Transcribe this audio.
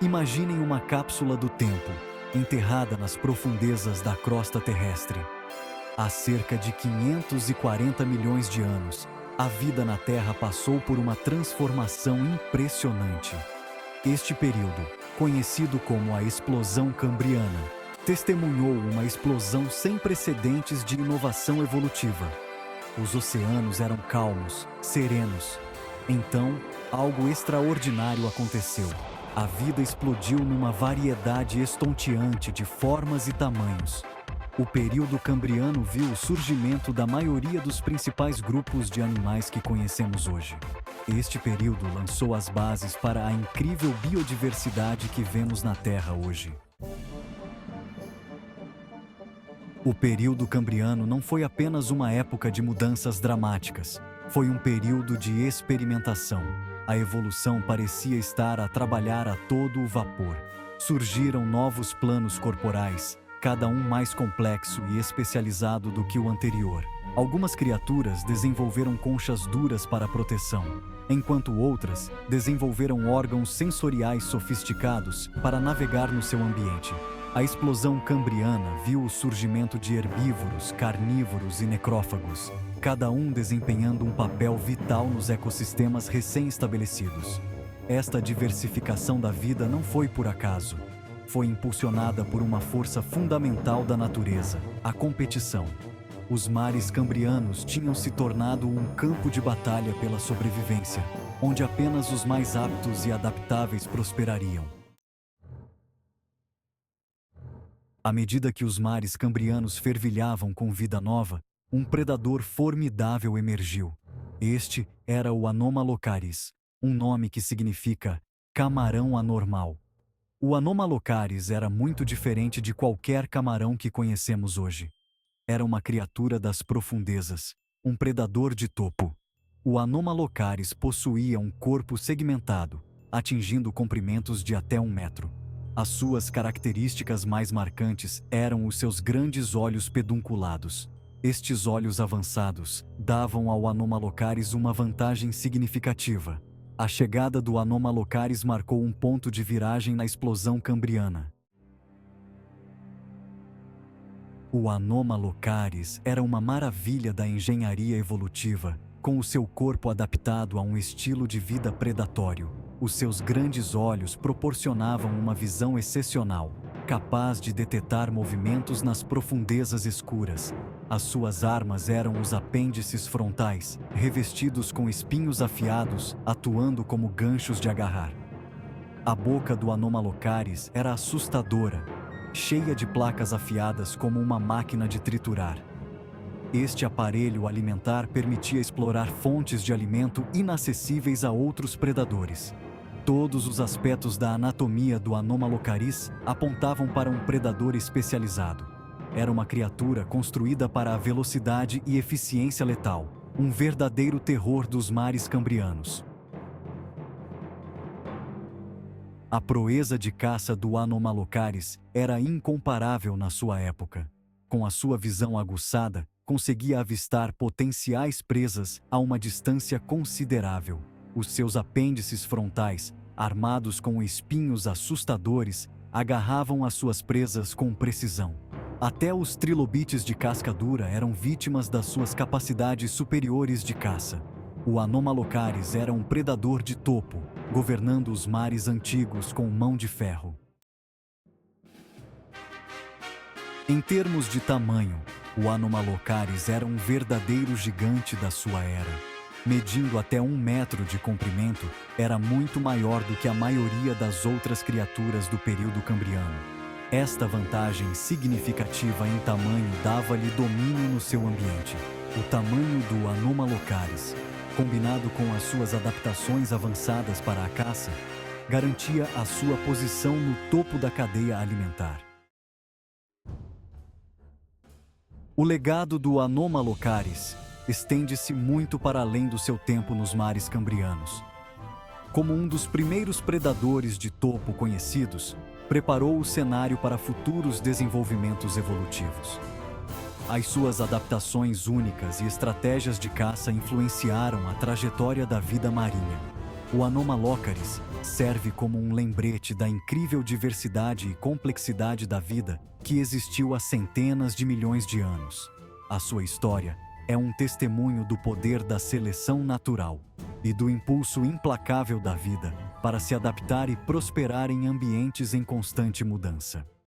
Imaginem uma cápsula do tempo, enterrada nas profundezas da crosta terrestre. Há cerca de 540 milhões de anos, a vida na Terra passou por uma transformação impressionante. Este período, conhecido como a Explosão Cambriana, testemunhou uma explosão sem precedentes de inovação evolutiva. Os oceanos eram calmos, serenos. Então, algo extraordinário aconteceu. A vida explodiu numa variedade estonteante de formas e tamanhos. O período cambriano viu o surgimento da maioria dos principais grupos de animais que conhecemos hoje. Este período lançou as bases para a incrível biodiversidade que vemos na Terra hoje. O período cambriano não foi apenas uma época de mudanças dramáticas, foi um período de experimentação. A evolução parecia estar a trabalhar a todo o vapor. Surgiram novos planos corporais, cada um mais complexo e especializado do que o anterior. Algumas criaturas desenvolveram conchas duras para proteção, enquanto outras desenvolveram órgãos sensoriais sofisticados para navegar no seu ambiente. A explosão cambriana viu o surgimento de herbívoros, carnívoros e necrófagos, cada um desempenhando um papel vital nos ecossistemas recém-estabelecidos. Esta diversificação da vida não foi por acaso. Foi impulsionada por uma força fundamental da natureza, a competição. Os mares cambrianos tinham se tornado um campo de batalha pela sobrevivência, onde apenas os mais aptos e adaptáveis prosperariam. À medida que os mares cambrianos fervilhavam com vida nova, um predador formidável emergiu. Este era o Anomalocaris, um nome que significa camarão anormal. O Anomalocaris era muito diferente de qualquer camarão que conhecemos hoje. Era uma criatura das profundezas, um predador de topo. O Anomalocaris possuía um corpo segmentado, atingindo comprimentos de até 1 metro. As suas características mais marcantes eram os seus grandes olhos pedunculados. Estes olhos avançados davam ao Anomalocaris uma vantagem significativa. A chegada do Anomalocaris marcou um ponto de viragem na explosão cambriana. O Anomalocaris era uma maravilha da engenharia evolutiva, com o seu corpo adaptado a um estilo de vida predatório. Os seus grandes olhos proporcionavam uma visão excepcional, capaz de detectar movimentos nas profundezas escuras. As suas armas eram os apêndices frontais, revestidos com espinhos afiados, atuando como ganchos de agarrar. A boca do Anomalocaris era assustadora, cheia de placas afiadas como uma máquina de triturar. Este aparelho alimentar permitia explorar fontes de alimento inacessíveis a outros predadores. Todos os aspectos da anatomia do Anomalocaris apontavam para um predador especializado. Era uma criatura construída para a velocidade e eficiência letal, um verdadeiro terror dos mares cambrianos. A proeza de caça do Anomalocaris era incomparável na sua época. Com a sua visão aguçada, conseguia avistar potenciais presas a uma distância considerável. Os seus apêndices frontais, armados com espinhos assustadores, agarravam as suas presas com precisão. Até os trilobites de casca dura eram vítimas das suas capacidades superiores de caça. O Anomalocaris era um predador de topo, governando os mares antigos com mão de ferro. Em termos de tamanho, o Anomalocaris era um verdadeiro gigante da sua era. Medindo até 1 metro de comprimento, era muito maior do que a maioria das outras criaturas do período cambriano. Esta vantagem significativa em tamanho dava-lhe domínio no seu ambiente. O tamanho do Anomalocaris, combinado com as suas adaptações avançadas para a caça, garantia a sua posição no topo da cadeia alimentar. O legado do Anomalocaris estende-se muito para além do seu tempo nos mares cambrianos. Como um dos primeiros predadores de topo conhecidos, preparou o cenário para futuros desenvolvimentos evolutivos. As suas adaptações únicas e estratégias de caça influenciaram a trajetória da vida marinha. O Anomalocaris serve como um lembrete da incrível diversidade e complexidade da vida que existiu há centenas de milhões de anos. A sua história é um testemunho do poder da seleção natural e do impulso implacável da vida para se adaptar e prosperar em ambientes em constante mudança.